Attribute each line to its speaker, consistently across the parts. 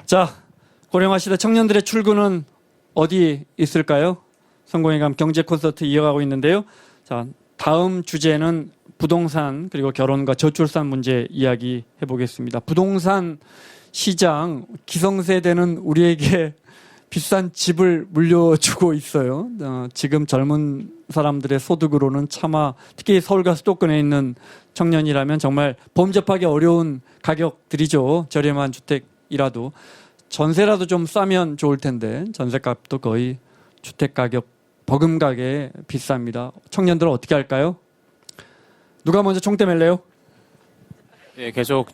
Speaker 1: 자, 고령화 시대 청년들의 출구는 어디 있을까요? 성공회감 경제 콘서트 이어가고 있는데요. 자, 다음 주제는 부동산 그리고 결혼과 저출산 문제 이야기 해보겠습니다. 부동산 시장 기성세대는 우리에게 비싼 집을 물려주고 있어요. 지금 젊은 사람들의 소득으로는 차마 특히 서울과 수도권에 있는 청년이라면 정말 범접하기 어려운 가격들이죠. 저렴한 주택이라도 전세라도 좀 싸면 좋을 텐데 전세값도 거의 주택 가격 버금가게 비쌉니다. 청년들은 어떻게 할까요? 누가 먼저 총대 맬래요?
Speaker 2: 예, 계속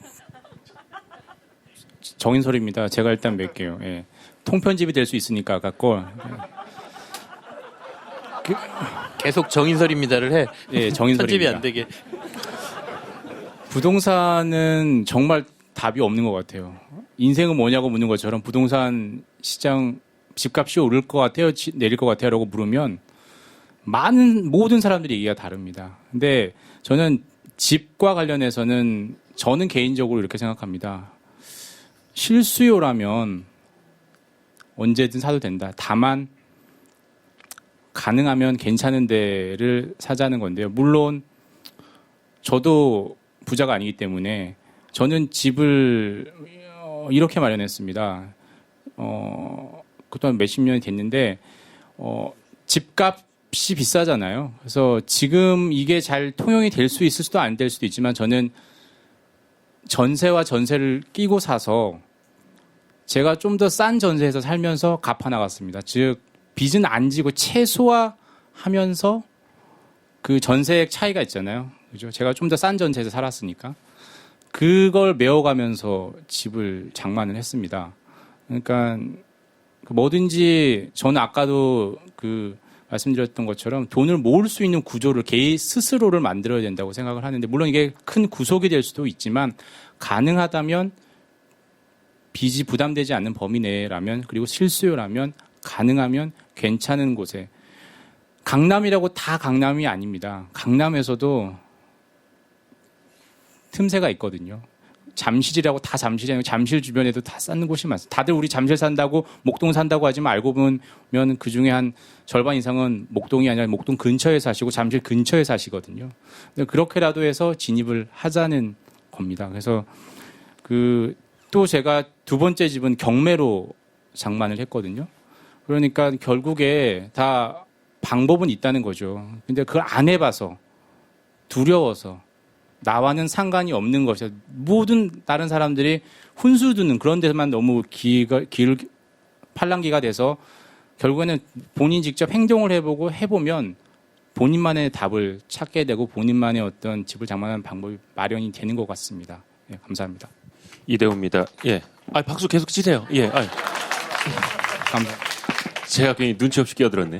Speaker 2: 정인솔입니다. 제가 일단 맬게요. 예. 통편집이 될 수 있으니까 아깝고
Speaker 3: 계속 정인설입니다를 해.
Speaker 2: 예, 정인설입니다.
Speaker 3: 편집이 안 되게.
Speaker 2: 부동산은 정말 답이 없는 것 같아요. 인생은 뭐냐고 묻는 것처럼 부동산 시장 집값이 오를 것 같아요, 내릴 것 같아요라고 물으면 모든 사람들이 얘기가 다릅니다. 근데 저는 집과 관련해서는 저는 개인적으로 이렇게 생각합니다. 실수요라면 언제든 사도 된다. 다만 가능하면 괜찮은 데를 사자는 건데요. 물론 저도 부자가 아니기 때문에 저는 집을 이렇게 마련했습니다. 그동안 몇십 년이 됐는데 집값이 비싸잖아요. 그래서 지금 이게 잘 통용이 될 수 있을 수도 안 될 수도 있지만 저는 전세와 전세를 끼고 사서 제가 좀 더 싼 전세에서 살면서 갚아나갔습니다. 즉 빚은 안 지고 최소화하면서 그 전세액 차이가 있잖아요. 그죠? 제가 좀 더 싼 전세에서 살았으니까 그걸 메워가면서 집을 장만을 했습니다. 그러니까 뭐든지 저는 아까도 말씀드렸던 것처럼 돈을 모을 수 있는 구조를 개인 스스로를 만들어야 된다고 생각을 하는데 물론 이게 큰 구속이 될 수도 있지만 가능하다면 빚이 부담되지 않는 범위 내라면 그리고 실수요라면 가능하면 괜찮은 곳에 강남이라고 다 강남이 아닙니다. 강남에서도 틈새가 있거든요. 잠실이라고 다 잠실이 아니고 잠실 주변에도 다 쌓는 곳이 많습니다. 다들 우리 잠실 산다고 목동 산다고 하지만 알고 보면 그중에 한 절반 이상은 목동이 아니라 목동 근처에 사시고 잠실 근처에 사시거든요. 그렇게라도 해서 진입을 하자는 겁니다. 그래서 또 제가 두 번째 집은 경매로 장만을 했거든요. 그러니까 결국에 다 방법은 있다는 거죠. 근데 그걸 안 해봐서 두려워서 나와는 상관이 없는 것이죠. 모든 다른 사람들이 훈수 두는 그런 데만 너무 팔랑기가 돼서 결국에는 본인 직접 행동을 해보면 본인만의 답을 찾게 되고 본인만의 어떤 집을 장만하는 방법이 마련이 되는 것 같습니다. 예, 감사합니다.
Speaker 4: 이대호입니다. 예. 박수 계속 치세요. 예.
Speaker 2: 감사합니다.
Speaker 4: 제가 괜히 눈치 없이 끼어들었네.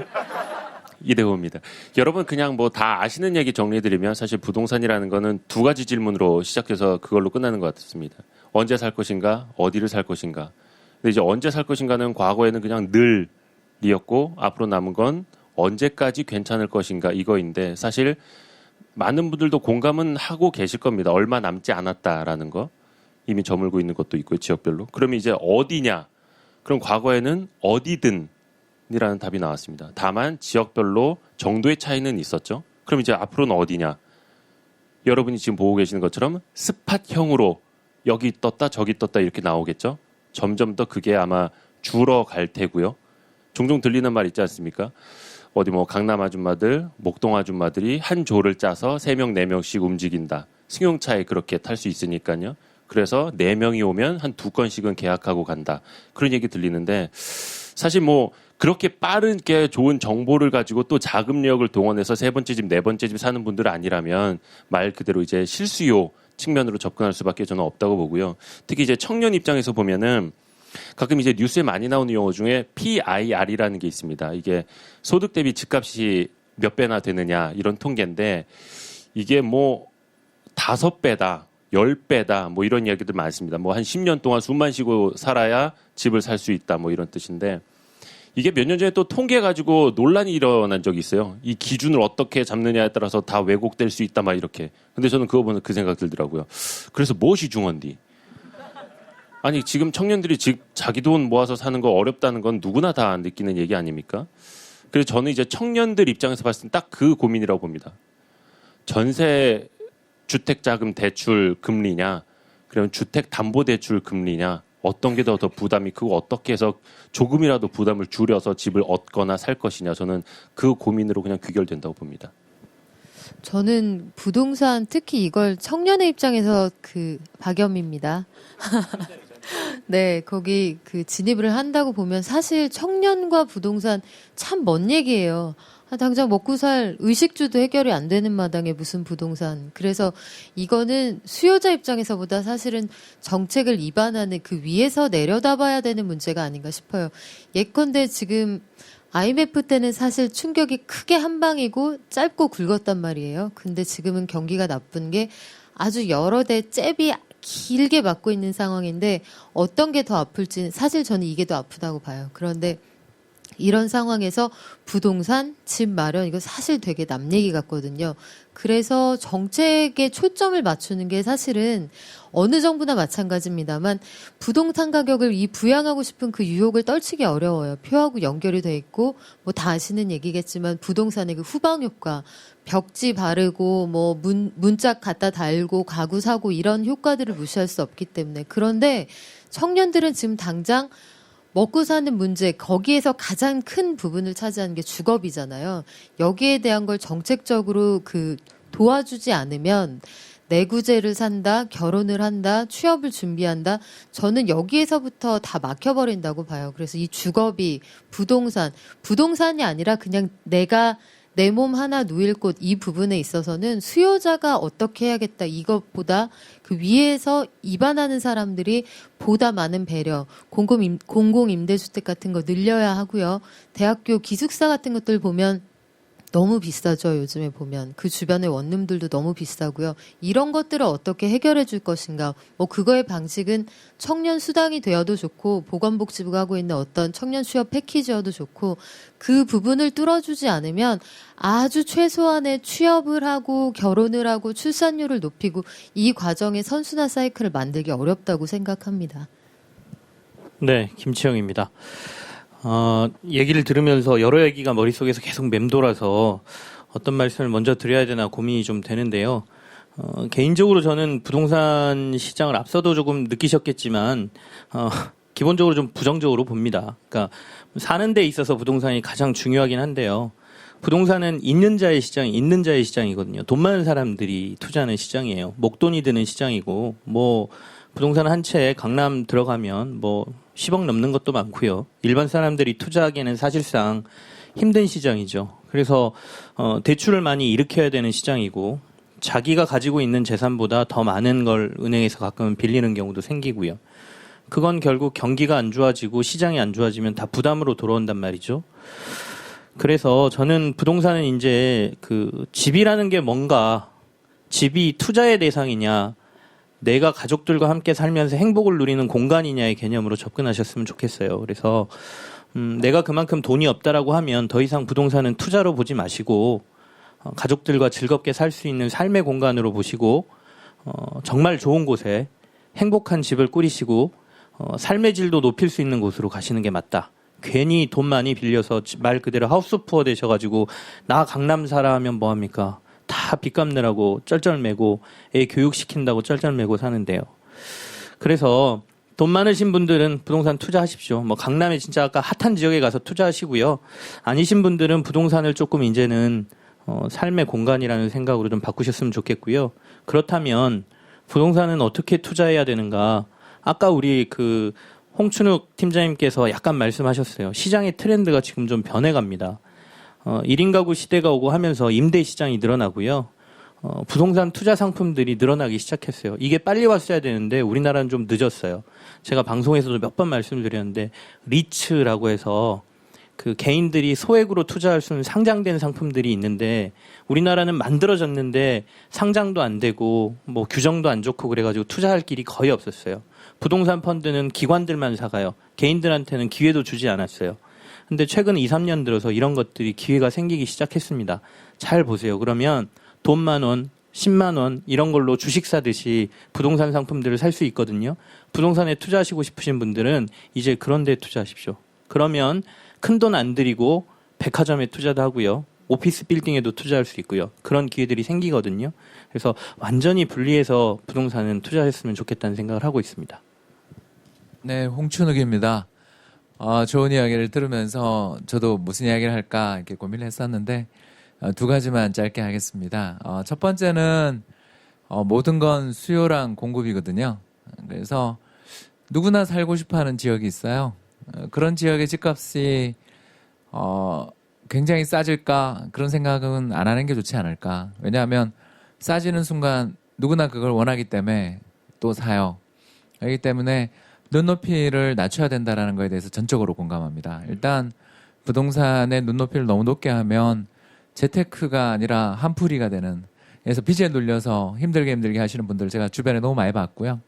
Speaker 4: 이대호입니다. 여러분 그냥 뭐 다 아시는 얘기 정리해드리면 사실 부동산이라는 거는 두 가지 질문으로 시작해서 그걸로 끝나는 것 같습니다. 언제 살 것인가, 어디를 살 것인가. 근데 이제 언제 살 것인가는 과거에는 그냥 늘이었고 앞으로 남은 건 언제까지 괜찮을 것인가 이거인데 사실 많은 분들도 공감은 하고 계실 겁니다. 얼마 남지 않았다라는 거. 이미 저물고 있는 것도 있고요. 지역별로. 그러면 이제 어디냐. 그럼 과거에는 어디든 이라는 답이 나왔습니다. 다만 지역별로 정도의 차이는 있었죠. 그럼 이제 앞으로는 어디냐? 여러분이 지금 보고 계시는 것처럼 스팟형으로 여기 떴다 저기 떴다 이렇게 나오겠죠. 점점 더 그게 아마 줄어갈 테고요. 종종 들리는 말 있지 않습니까? 어디 뭐 강남 아줌마들, 목동 아줌마들이 한 조를 짜서 3명, 4명씩 움직인다. 승용차에 그렇게 탈 수 있으니까요. 그래서 4명이 오면 한 2건씩은 계약하고 간다. 그런 얘기 들리는데 사실 뭐 그렇게 빠르게 좋은 정보를 가지고 또 자금력을 동원해서 3번째 집, 4번째 집 사는 분들 아니라면 말 그대로 이제 실수요 측면으로 접근할 수밖에 저는 없다고 보고요. 특히 이제 청년 입장에서 보면은 가끔 이제 뉴스에 많이 나오는 용어 중에 PIR이라는 게 있습니다. 이게 소득 대비 집값이 몇 배나 되느냐 이런 통계인데 이게 뭐 5배다. 10배다 뭐 이런 이야기들 많습니다. 뭐 한 10년 동안 숨만 쉬고 살아야 집을 살 수 있다 뭐 이런 뜻인데 이게 몇 년 전에 또 통계 가지고 논란이 일어난 적이 있어요. 이 기준을 어떻게 잡느냐에 따라서 다 왜곡될 수 있다 막 이렇게. 근데 저는 그거 보면 그 생각 들더라고요. 그래서 무엇이 중헌디? 아니 지금 청년들이 자기 돈 모아서 사는 거 어렵다는 건 누구나 다 느끼는 얘기 아닙니까? 그래서 저는 이제 청년들 입장에서 봤을 때 딱 그 고민이라고 봅니다. 전세 주택자금 대출 금리냐, 그러면 주택담보대출 금리냐, 어떤 게 더 부담이 크고 어떻게 해서 조금이라도 부담을 줄여서 집을 얻거나 살 것이냐, 저는 그 고민으로 그냥 귀결된다고 봅니다.
Speaker 5: 저는 부동산 특히 이걸 청년의 입장에서 박염입니다. 네, 거기 진입을 한다고 보면 사실 청년과 부동산 참 먼 얘기예요. 당장 먹고 살 의식주도 해결이 안 되는 마당에 무슨 부동산. 그래서 이거는 수요자 입장에서보다 사실은 정책을 입안하는 그 위에서 내려다봐야 되는 문제가 아닌가 싶어요. 예컨대 지금 IMF 때는 사실 충격이 크게 한 방이고 짧고 굵었단 말이에요. 근데 지금은 경기가 나쁜 게 아주 여러 대 잽이 길게 맞고 있는 상황인데 어떤 게 더 아플지 사실 저는 이게 더 아프다고 봐요. 그런데 이런 상황에서 부동산, 집 마련 이거 사실 되게 남 얘기 같거든요. 그래서 정책에 초점을 맞추는 게 사실은 어느 정부나 마찬가지입니다만 부동산 가격을 부양하고 싶은 그 유혹을 떨치기 어려워요. 표하고 연결이 돼 있고 뭐 다 아시는 얘기겠지만 부동산의 그 후방 효과, 벽지 바르고 뭐 문짝 갖다 달고 가구 사고 이런 효과들을 무시할 수 없기 때문에 그런데 청년들은 지금 당장 먹고 사는 문제, 거기에서 가장 큰 부분을 차지하는 게 주거비잖아요. 여기에 대한 걸 정책적으로 도와주지 않으면 내구재를 산다, 결혼을 한다, 취업을 준비한다. 저는 여기에서부터 다 막혀버린다고 봐요. 그래서 이 주거비, 부동산이 아니라 그냥 내가 내 몸 하나 누일 곳 이 부분에 있어서는 수요자가 어떻게 해야겠다 이것보다 그 위에서 입안하는 사람들이 보다 많은 배려, 공공임대주택 같은 거 늘려야 하고요. 대학교 기숙사 같은 것들 보면 너무 비싸죠. 요즘에 보면 그 주변의 원룸들도 너무 비싸고요. 이런 것들을 어떻게 해결해 줄 것인가. 뭐 그거의 방식은 청년 수당이 되어도 좋고 보건복지부가 하고 있는 어떤 청년 취업 패키지여도 좋고 그 부분을 뚫어주지 않으면 아주 최소한의 취업을 하고 결혼을 하고 출산율을 높이고 이 과정의 선순환 사이클을 만들기 어렵다고 생각합니다.
Speaker 6: 네, 김치영입니다. 얘기를 들으면서 여러 얘기가 머릿속에서 계속 맴돌아서 어떤 말씀을 먼저 드려야 되나 고민이 좀 되는데요. 개인적으로 저는 부동산 시장을 앞서도 조금 느끼셨겠지만, 기본적으로 좀 부정적으로 봅니다. 그러니까 사는 데 있어서 부동산이 가장 중요하긴 한데요. 부동산은 있는 자의 시장이거든요. 돈 많은 사람들이 투자하는 시장이에요. 목돈이 드는 시장이고, 뭐, 부동산 한 채에 강남 들어가면 뭐 10억 넘는 것도 많고요. 일반 사람들이 투자하기에는 사실상 힘든 시장이죠. 그래서 대출을 많이 일으켜야 되는 시장이고 자기가 가지고 있는 재산보다 더 많은 걸 은행에서 가끔은 빌리는 경우도 생기고요. 그건 결국 경기가 안 좋아지고 시장이 안 좋아지면 다 부담으로 돌아온단 말이죠. 그래서 저는 부동산은 이제 집이라는 게 뭔가 집이 투자의 대상이냐 내가 가족들과 함께 살면서 행복을 누리는 공간이냐의 개념으로 접근하셨으면 좋겠어요. 그래서 내가 그만큼 돈이 없다라고 하면 더 이상 부동산은 투자로 보지 마시고 가족들과 즐겁게 살 수 있는 삶의 공간으로 보시고 정말 좋은 곳에 행복한 집을 꾸리시고 삶의 질도 높일 수 있는 곳으로 가시는 게 맞다. 괜히 돈 많이 빌려서 말 그대로 하우스푸어 되셔가지고 나 강남 살아 하면 뭐합니까? 다 빚 갚느라고 쩔쩔매고 애 교육시킨다고 쩔쩔매고 사는데요. 그래서 돈 많으신 분들은 부동산 투자하십시오. 뭐 강남에 진짜 아까 핫한 지역에 가서 투자하시고요. 아니신 분들은 부동산을 조금 이제는 삶의 공간이라는 생각으로 좀 바꾸셨으면 좋겠고요. 그렇다면 부동산은 어떻게 투자해야 되는가? 아까 우리 홍춘욱 팀장님께서 약간 말씀하셨어요. 시장의 트렌드가 지금 좀 변해갑니다. 1인 가구 시대가 오고 하면서 임대 시장이 늘어나고요. 부동산 투자 상품들이 늘어나기 시작했어요. 이게 빨리 왔어야 되는데 우리나라는 좀 늦었어요. 제가 방송에서도 몇 번 말씀드렸는데 리츠라고 해서 개인들이 소액으로 투자할 수 있는 상장된 상품들이 있는데 우리나라는 만들어졌는데 상장도 안 되고 뭐 규정도 안 좋고 그래가지고 투자할 길이 거의 없었어요. 부동산 펀드는 기관들만 사가요. 개인들한테는 기회도 주지 않았어요. 근데 최근 2, 3년 들어서 이런 것들이 기회가 생기기 시작했습니다. 잘 보세요. 그러면 돈 10,000원, 10만 원 이런 걸로 주식 사듯이 부동산 상품들을 살 수 있거든요. 부동산에 투자하시고 싶으신 분들은 이제 그런 데 투자하십시오. 그러면 큰 돈 안 들이고 백화점에 투자도 하고요. 오피스 빌딩에도 투자할 수 있고요. 그런 기회들이 생기거든요. 그래서 완전히 분리해서 부동산은 투자했으면 좋겠다는 생각을 하고 있습니다.
Speaker 7: 네, 홍춘욱입니다. 좋은 이야기를 들으면서 저도 무슨 이야기를 할까 이렇게 고민을 했었는데 두 가지만 짧게 하겠습니다. 첫 번째는 모든 건 수요랑 공급이거든요. 그래서 누구나 살고 싶어하는 지역이 있어요. 그런 지역의 집값이 굉장히 싸질까 그런 생각은 안 하는 게 좋지 않을까. 왜냐하면 싸지는 순간 누구나 그걸 원하기 때문에 또 사요. 그렇기 때문에 눈높이를 낮춰야 된다는 거에 대해서 전적으로 공감합니다. 일단 부동산의 눈높이를 너무 높게 하면 재테크가 아니라 한풀이가 되는, 그래서 빚에 눌려서 힘들게 하시는 분들 제가 주변에 너무 많이 봤고요.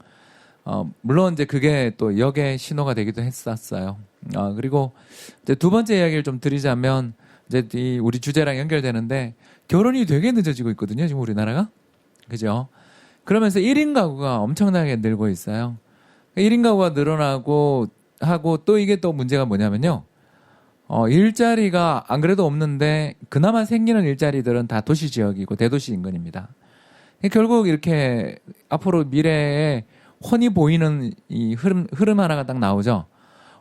Speaker 7: 물론 이제 그게 또 역의 신호가 되기도 했었어요. 그리고 이제 두 번째 이야기를 좀 드리자면 이제 우리 주제랑 연결되는데 결혼이 되게 늦어지고 있거든요. 지금 우리나라가. 그죠? 그러면서 1인 가구가 엄청나게 늘고 있어요. 1인 가구가 늘어나고 하고 또 이게 또 문제가 뭐냐면요. 일자리가 안 그래도 없는데 그나마 생기는 일자리들은 다 도시 지역이고 대도시 인근입니다. 결국 이렇게 앞으로 미래에 훤히 보이는 이 흐름 하나가 딱 나오죠.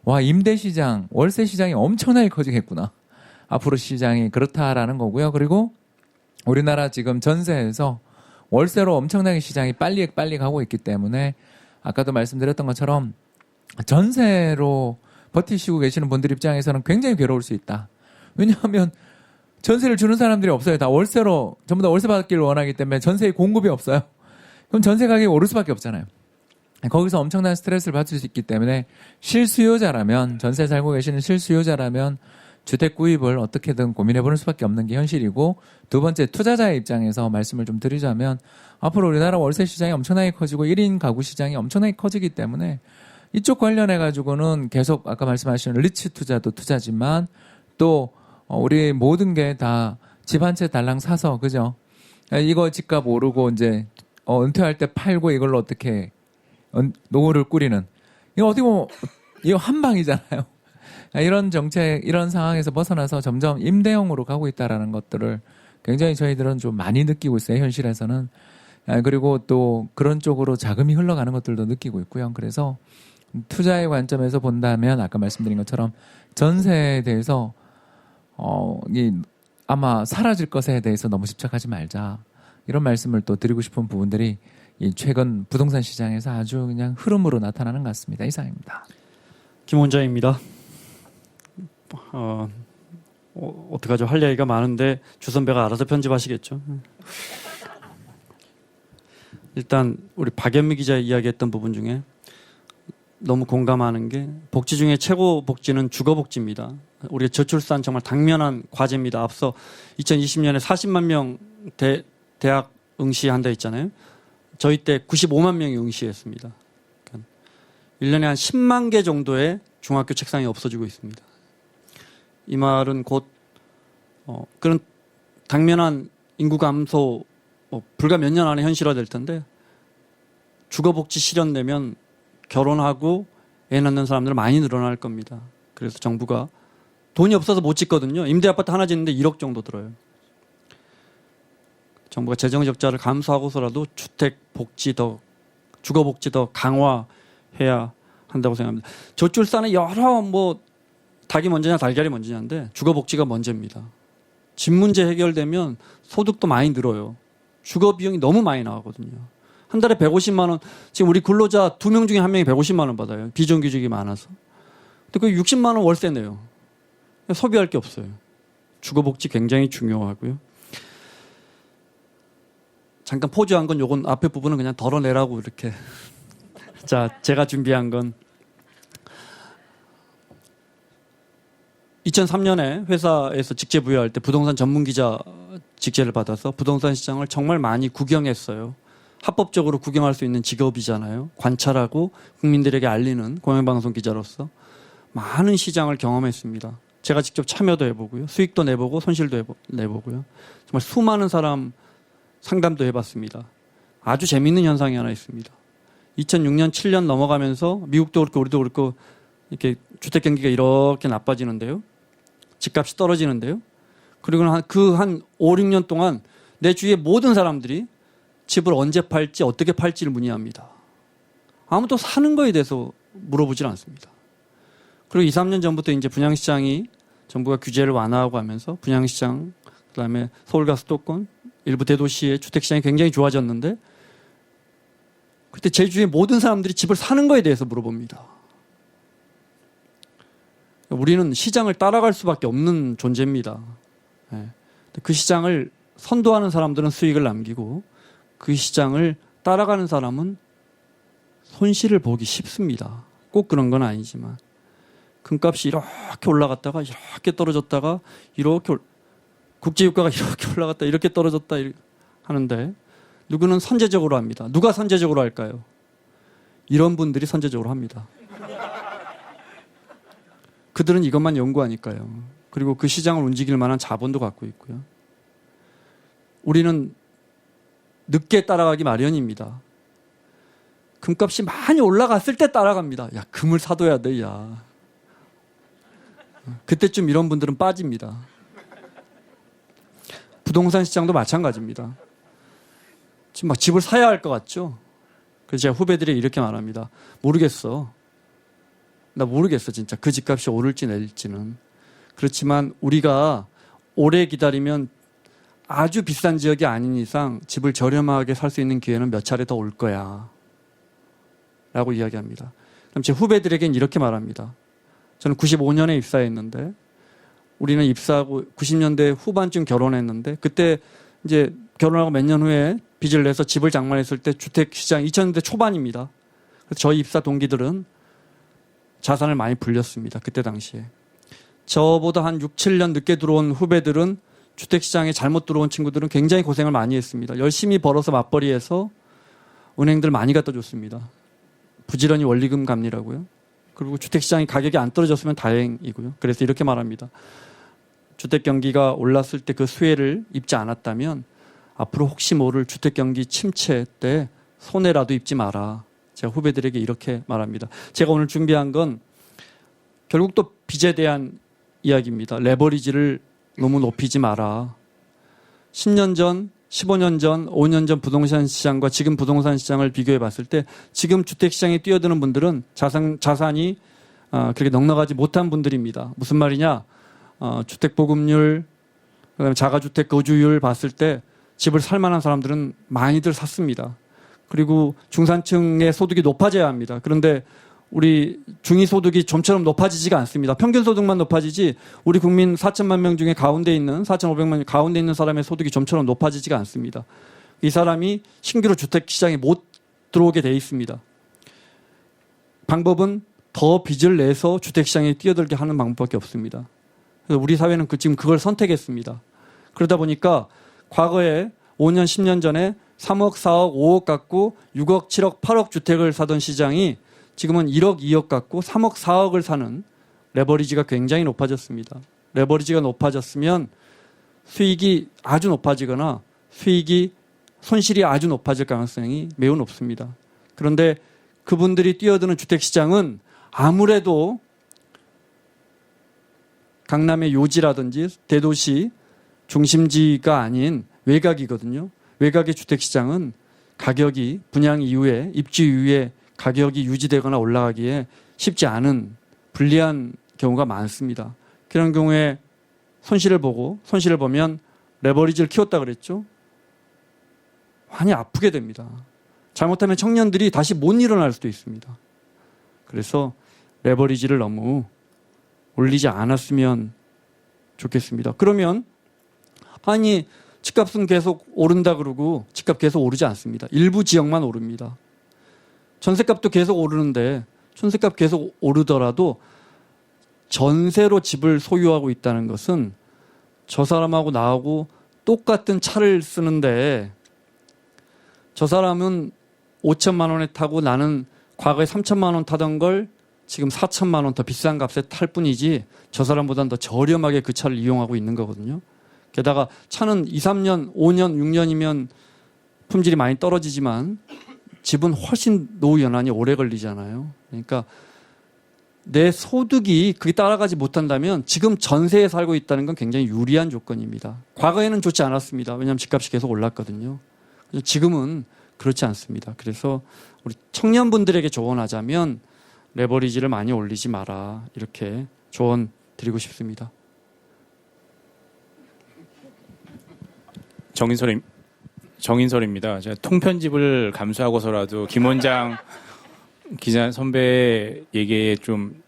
Speaker 7: 와, 임대 시장, 월세 시장이 엄청나게 커지겠구나. 앞으로 시장이 그렇다라는 거고요. 그리고 우리나라 지금 전세에서 월세로 엄청나게 시장이 빨리 가고 있기 때문에 아까도 말씀드렸던 것처럼 전세로 버티시고 계시는 분들 입장에서는 굉장히 괴로울 수 있다. 왜냐하면 전세를 주는 사람들이 없어요. 다 월세로 전부 다 월세 받기를 원하기 때문에 전세의 공급이 없어요. 그럼 전세 가격이 오를 수밖에 없잖아요. 거기서 엄청난 스트레스를 받을 수 있기 때문에 실수요자라면, 전세 살고 계시는 실수요자라면 주택 구입을 어떻게든 고민해보는 수밖에 없는 게 현실이고, 두 번째 투자자의 입장에서 말씀을 좀 드리자면 앞으로 우리나라 월세 시장이 엄청나게 커지고 1인 가구 시장이 엄청나게 커지기 때문에 이쪽 관련해가지고는 계속 아까 말씀하신 리츠 투자도 투자지만 또 우리 모든 게 다 집 한 채 달랑 사서, 그죠? 이거 집값 오르고 이제 은퇴할 때 팔고 이걸로 어떻게 노후를 꾸리는, 이거 어떻게 보면 이거 한 방이잖아요. 이런 정책, 이런 상황에서 벗어나서 점점 임대형으로 가고 있다라는 것들을 굉장히 저희들은 좀 많이 느끼고 있어요, 현실에서는. 그리고 또 그런 쪽으로 자금이 흘러가는 것들도 느끼고 있고요. 그래서 투자의 관점에서 본다면 아까 말씀드린 것처럼 전세에 대해서 아마 사라질 것에 대해서 너무 집착하지 말자, 이런 말씀을 또 드리고 싶은 부분들이 이 최근 부동산 시장에서 아주 그냥 흐름으로 나타나는 것 같습니다. 이상입니다.
Speaker 1: 김 원장입니다. 어떡하죠? 할 얘기가 많은데 주선배가 알아서 편집하시겠죠. 일단 우리 박연미 기자 이야기했던 부분 중에 너무 공감하는 게, 복지 중에 최고 복지는 주거복지입니다. 우리가 저출산 정말 당면한 과제입니다. 앞서 2020년에 40만 명 대학 응시한다 했잖아요. 저희 때 95만 명이 응시했습니다. 그러니까 1년에 한 10만 개 정도의 중학교 책상이 없어지고 있습니다. 이 말은 곧 그런 당면한 인구 감소 불과 몇 년 안에 현실화될 텐데, 주거복지 실현되면 결혼하고 애 낳는 사람들 많이 늘어날 겁니다. 그래서 정부가 돈이 없어서 못 짓거든요. 임대아파트 하나 짓는데 1억 정도 들어요. 정부가 재정 적자를 감수하고서라도 주거복지 더 강화해야 한다고 생각합니다. 저출산은 여러 닭이 먼저냐 달걀이 먼저냐인데 주거복지가 먼저입니다. 집 문제 해결되면 소득도 많이 늘어요. 주거 비용이 너무 많이 나가거든요. 한 달에 150만 원, 지금 우리 근로자 2명 중에 1명이 150만 원 받아요. 비정규직이 많아서. 근데 그 60만 원 월세 내요. 소비할 게 없어요. 주거복지 굉장히 중요하고요. 잠깐 포즈한 건 요건 앞에 부분은 그냥 덜어내라고 이렇게. 자, 제가 준비한 건 2003년에 회사에서 직제 부여할 때 부동산 전문 기자 직제를 받아서 부동산 시장을 정말 많이 구경했어요. 합법적으로 구경할 수 있는 직업이잖아요. 관찰하고 국민들에게 알리는 공영방송 기자로서 많은 시장을 경험했습니다. 제가 직접 참여도 해보고요. 수익도 내보고 손실도 내보고요. 정말 수많은 사람 상담도 해봤습니다. 아주 재미있는 현상이 하나 있습니다. 2006년, 7년 넘어가면서 미국도 그렇고 우리도 그렇고 이렇게 주택 경기가 이렇게 나빠지는데요. 집값이 떨어지는데요. 그리고 한 5, 6년 동안 내 주위의 모든 사람들이 집을 언제 팔지 어떻게 팔지를 문의합니다. 아무도 사는 거에 대해서 물어보질 않습니다. 그리고 2, 3년 전부터 이제 분양시장이 정부가 규제를 완화하고 하면서 분양시장, 그다음에 서울과 수도권, 일부 대도시의 주택시장이 굉장히 좋아졌는데 그때 제 주위의 모든 사람들이 집을 사는 거에 대해서 물어봅니다. 우리는 시장을 따라갈 수밖에 없는 존재입니다. 그 시장을 선도하는 사람들은 수익을 남기고 그 시장을 따라가는 사람은 손실을 보기 쉽습니다. 꼭 그런 건 아니지만 금값이 이렇게 올라갔다가 이렇게 떨어졌다가 이렇게 국제유가가 이렇게 올라갔다 이렇게 떨어졌다 하는데 누구는 선제적으로 합니다. 누가 선제적으로 할까요? 이런 분들이 선제적으로 합니다. 그들은 이것만 연구하니까요. 그리고 그 시장을 움직일 만한 자본도 갖고 있고요. 우리는 늦게 따라가기 마련입니다. 금값이 많이 올라갔을 때 따라갑니다. 야, 금을 사둬야 돼, 야. 그때쯤 이런 분들은 빠집니다. 부동산 시장도 마찬가지입니다. 지금 막 집을 사야 할 것 같죠? 그래서 제가 후배들에게 이렇게 말합니다. 모르겠어. 나 모르겠어, 진짜. 그 집값이 오를지 내릴지는. 그렇지만 우리가 오래 기다리면 아주 비싼 지역이 아닌 이상 집을 저렴하게 살 수 있는 기회는 몇 차례 더 올 거야. 라고 이야기합니다. 그럼 제 후배들에겐 이렇게 말합니다. 저는 95년에 입사했는데 우리는 입사하고 90년대 후반쯤 결혼했는데 그때 이제 결혼하고 몇 년 후에 빚을 내서 집을 장만했을 때 주택시장 2000년대 초반입니다. 그래서 저희 입사 동기들은 자산을 많이 불렸습니다. 그때 당시에. 저보다 한 6, 7년 늦게 들어온 후배들은 주택시장에 잘못 들어온 친구들은 굉장히 고생을 많이 했습니다. 열심히 벌어서 맞벌이해서 은행들 많이 갖다 줬습니다. 부지런히 원리금 갚느라고요. 그리고 주택시장이 가격이 안 떨어졌으면 다행이고요. 그래서 이렇게 말합니다. 주택 경기가 올랐을 때 그 수혜를 입지 않았다면 앞으로 혹시 모를 주택 경기 침체 때 손해라도 입지 마라. 제가 후배들에게 이렇게 말합니다. 제가 오늘 준비한 건 결국 또 빚에 대한 이야기입니다. 레버리지를 너무 높이지 마라. 10년 전, 15년 전, 5년 전 부동산 시장과 지금 부동산 시장을 비교해 봤을 때 지금 주택시장에 뛰어드는 분들은 자산이 그렇게 넉넉하지 못한 분들입니다. 무슨 말이냐? 주택 보급률, 그다음에 자가주택 거주율 봤을 때 집을 살 만한 사람들은 많이들 샀습니다. 그리고 중산층의 소득이 높아져야 합니다. 그런데 우리 중위소득이 좀처럼 높아지지가 않습니다. 평균 소득만 높아지지 우리 국민 4천만 명 중에 가운데 있는 4,500만 명 가운데 있는 사람의 소득이 좀처럼 높아지지가 않습니다. 이 사람이 신규로 주택 시장에 못 들어오게 돼 있습니다. 방법은 더 빚을 내서 주택 시장에 뛰어들게 하는 방법밖에 없습니다. 그래서 우리 사회는 지금 그걸 선택했습니다. 그러다 보니까 과거에 5년, 10년 전에 3억, 4억, 5억 갖고 6억, 7억, 8억 주택을 사던 시장이 지금은 1억, 2억 갖고 3억, 4억을 사는 레버리지가 굉장히 높아졌습니다. 레버리지가 높아졌으면 수익이 아주 높아지거나 손실이 아주 높아질 가능성이 매우 높습니다. 그런데 그분들이 뛰어드는 주택시장은 아무래도 강남의 요지라든지 대도시 중심지가 아닌 외곽이거든요. 외곽의 주택시장은 가격이 분양 이후에 입주 이후에 가격이 유지되거나 올라가기에 쉽지 않은 불리한 경우가 많습니다. 그런 경우에 손실을 보면 레버리지를 키웠다 그랬죠. 많이 아프게 됩니다. 잘못하면 청년들이 다시 못 일어날 수도 있습니다. 그래서 레버리지를 너무 올리지 않았으면 좋겠습니다. 그러면 아니 집값은 계속 오른다 그러고 집값 계속 오르지 않습니다. 일부 지역만 오릅니다. 전세값도 계속 오르는데 전세값 계속 오르더라도 전세로 집을 소유하고 있다는 것은 저 사람하고 나하고 똑같은 차를 쓰는데 저 사람은 5천만 원에 타고 나는 과거에 3천만 원 타던 걸 지금 4천만 원 더 비싼 값에 탈 뿐이지 저 사람보다는 더 저렴하게 그 차를 이용하고 있는 거거든요. 게다가 차는 2, 3년, 5년, 6년이면 품질이 많이 떨어지지만 집은 훨씬 노후 연한이 오래 걸리잖아요. 그러니까 내 소득이 그게 따라가지 못한다면 지금 전세에 살고 있다는 건 굉장히 유리한 조건입니다. 과거에는 좋지 않았습니다. 왜냐하면 집값이 계속 올랐거든요. 지금은 그렇지 않습니다. 그래서 우리 청년분들에게 조언하자면 레버리지를 많이 올리지 마라. 이렇게 조언 드리고 싶습니다.
Speaker 2: 정인설입니다. 제가 통편집을 감수하고서라도 김원장 기자 선배 얘기에 좀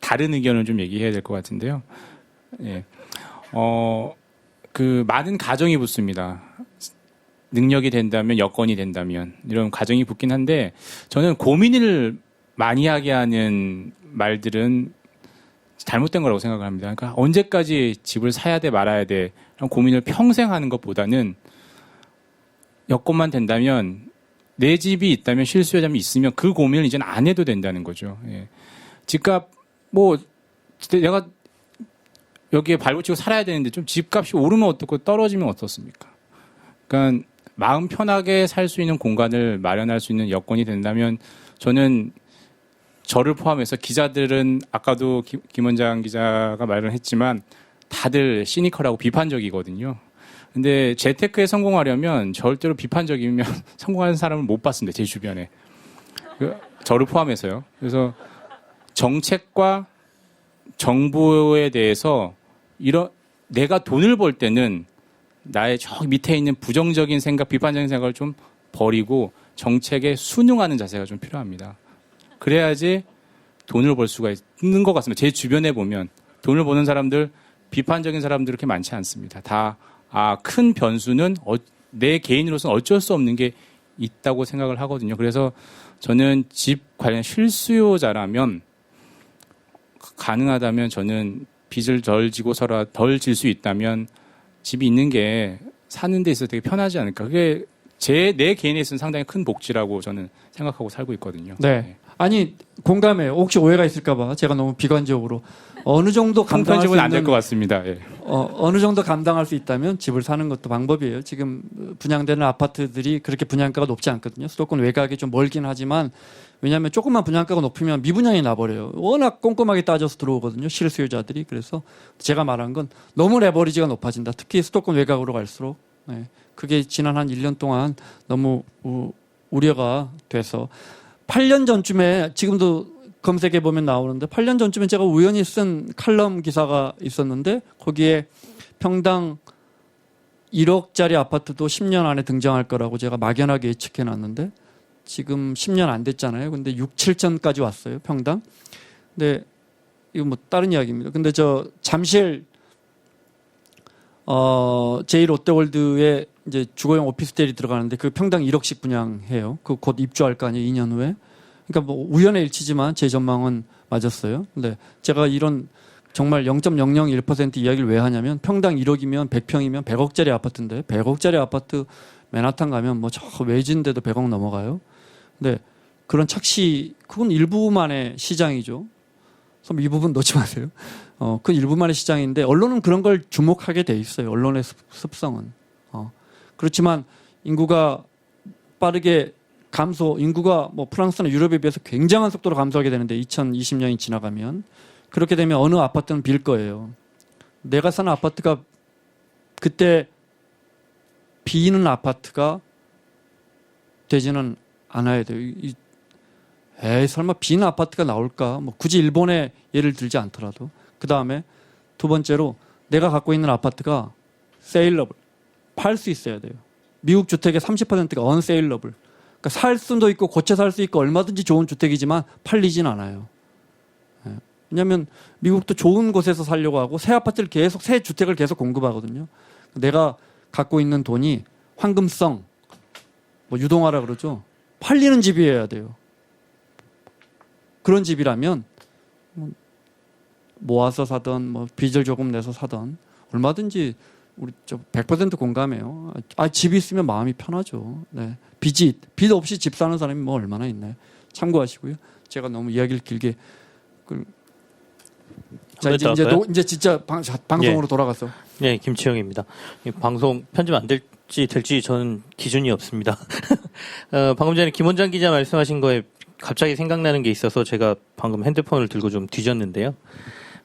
Speaker 2: 다른 의견을 좀 얘기해야 될 것 같은데요. 예. 그 많은 가정이 붙습니다. 능력이 된다면, 여건이 된다면 이런 가정이 붙긴 한데 저는 고민을 많이 하게 하는 말들은 잘못된 거라고 생각을 합니다. 그러니까 언제까지 집을 사야 돼 말아야 돼 이런 고민을 평생 하는 것보다는 여건만 된다면 내 집이 있다면 실수요자면 있으면 그 고민을 이제는 안 해도 된다는 거죠. 예. 집값 뭐 내가 여기에 발붙이고 살아야 되는데 좀 집값이 오르면 어떻고 떨어지면 어떻습니까? 그러니까 마음 편하게 살 수 있는 공간을 마련할 수 있는 여건이 된다면 저는 저를 포함해서 기자들은 아까도 김 원장 기자가 말을 했지만 다들 시니컬하고 비판적이거든요. 근데 재테크에 성공하려면 절대로 비판적이면 성공하는 사람을 못 봤습니다. 제 주변에. 저를 포함해서요. 그래서 정책과 정부에 대해서 내가 돈을 벌 때는 나의 저 밑에 있는 부정적인 생각, 비판적인 생각을 좀 버리고 정책에 순응하는 자세가 좀 필요합니다. 그래야지 돈을 벌 수가 있는 것 같습니다. 제 주변에 보면 돈을 버는 사람들, 비판적인 사람들 그렇게 많지 않습니다. 큰 변수는 내 개인으로서는 어쩔 수 없는 게 있다고 생각을 하거든요. 그래서 저는 집 관련 실수요자라면 가능하다면 저는 빚을 덜 지고서라 덜 질 수 있다면 집이 있는 게 사는 데 있어서 되게 편하지 않을까. 그게 내 개인에 있어서는 상당히 큰 복지라고 저는 생각하고 살고 있거든요.
Speaker 1: 네. 아니 공감해요. 혹시 오해가 있을까봐 제가 너무 비관적으로 어느 정도 감당할 수
Speaker 2: 통편집은 안 될
Speaker 1: 있는
Speaker 2: 것 같습니다. 예.
Speaker 1: 어느 정도 감당할 수 있다면 집을 사는 것도 방법이에요. 지금 분양되는 아파트들이 그렇게 분양가가 높지 않거든요. 수도권 외곽이 좀 멀긴 하지만 왜냐하면 조금만 분양가가 높으면 미분양이 나버려요. 워낙 꼼꼼하게 따져서 들어오거든요. 실수요자들이. 그래서 제가 말한 건 너무 레버리지가 높아진다. 특히 수도권 외곽으로 갈수록. 네. 그게 지난 한 1년 동안 너무 우려가 돼서 8년 전쯤에 지금도 검색해 보면 나오는데 8년 전쯤에 제가 우연히 쓴 칼럼 기사가 있었는데 거기에 평당 1억짜리 아파트도 10년 안에 등장할 거라고 제가 막연하게 예측해 놨는데 지금 10년 안 됐잖아요. 근데 6, 7천까지 왔어요. 평당. 근데 이거 뭐 다른 이야기입니다. 근데 저 잠실 제1롯데월드에 이제 주거용 오피스텔이 들어가는데 그 평당 1억씩 분양해요. 그 곧 입주할 거 아니에요. 2년 후에. 그러니까 뭐 우연의 일치지만 제 전망은 맞았어요. 근데 제가 이런 정말 0.001% 이야기를 왜 하냐면 평당 1억이면 100평이면 100억짜리 아파트인데 100억짜리 아파트 맨하탄 가면 뭐 저 외진데도 100억 넘어가요. 근데 그런 착시 그건 일부만의 시장이죠. 그래서 이 부분 놓지 마세요. 그 일부만의 시장인데 언론은 그런 걸 주목하게 돼 있어요. 언론의 습성은. 그렇지만 인구가 빠르게 인구가 뭐 프랑스나 유럽에 비해서 굉장한 속도로 감소하게 되는데 2020년이 지나가면 그렇게 되면 어느 아파트는 빌 거예요. 내가 사는 아파트가 그때 비는 아파트가 되지는 않아야 돼요. 설마 비는 아파트가 나올까? 뭐 굳이 일본의 예를 들지 않더라도. 그 다음에 두 번째로 내가 갖고 있는 아파트가 세일러블. 팔 수 있어야 돼요. 미국 주택의 30%가 언세일러블. 그러니까 살 수도 있고 고쳐 살 수 있고 얼마든지 좋은 주택이지만 팔리진 않아요. 왜냐하면 미국도 좋은 곳에서 살려고 하고 새 아파트를 새 주택을 계속 공급하거든요. 내가 갖고 있는 돈이 황금성, 뭐 유동화라 그러죠. 팔리는 집이어야 돼요. 그런 집이라면 모아서 사던 뭐 빚을 조금 내서 사던 얼마든지 우리 100% 공감해요. 집이 있으면 마음이 편하죠. 네. 빚 없이 집 사는 사람이 뭐 얼마나 있나요? 참고하시고요. 제가 너무 이야기를 길게 자 이제 진짜 방송으로 돌아가서.
Speaker 6: 네, 김치영입니다. 방송 편집 안 될 될지 저는 기준이 없습니다. 방금 전에 김 원장 기자 말씀하신 거에 갑자기 생각나는 게 있어서 제가 방금 핸드폰을 들고 좀 뒤졌는데요.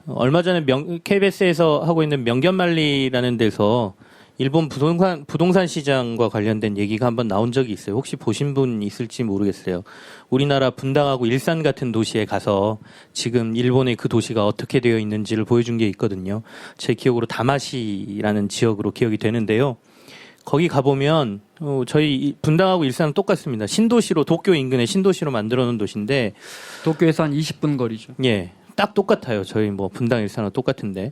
Speaker 6: 얼마 전에 KBS에서 하고 있는 명견말리라는 데서 일본 부동산 시장과 관련된 얘기가 한번 나온 적이 있어요. 혹시 보신 분 있을지 모르겠어요. 우리나라 분당하고 일산 같은 도시에 가서 지금 일본의 그 도시가 어떻게 되어 있는지를 보여준 게 있거든요. 제 기억으로 다마시라는 지역으로 기억이 되는데요. 거기 가보면 저희 분당하고 일산은 똑같습니다. 신도시로 도쿄 인근의 신도시로 만들어 놓은 도시인데
Speaker 1: 도쿄에서 한 20분 거리죠.
Speaker 6: 예, 딱 똑같아요. 저희 뭐 분당 일산은 똑같은데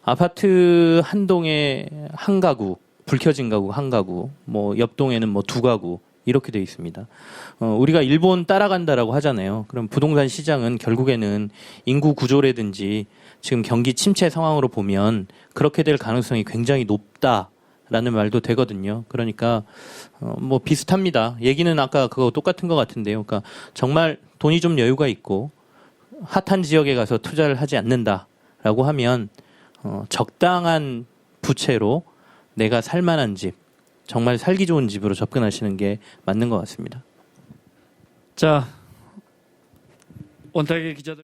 Speaker 6: 아파트 한 동에 한 가구, 불 켜진 가구 한 가구, 뭐 옆 동에는 뭐 두 가구 이렇게 돼 있습니다. 우리가 일본 따라간다라고 하잖아요. 그럼 부동산 시장은 결국에는 인구 구조라든지 지금 경기 침체 상황으로 보면 그렇게 될 가능성이 굉장히 높다라는 말도 되거든요. 그러니까 뭐 비슷합니다. 얘기는 아까 그거 똑같은 것 같은데요. 그러니까 정말 돈이 좀 여유가 있고 핫한 지역에 가서 투자를 하지 않는다라고 하면 적당한 부채로 내가 살만한 집, 정말 살기 좋은 집으로 접근하시는 게 맞는 것 같습니다.
Speaker 1: 자, 원탁의 기자들.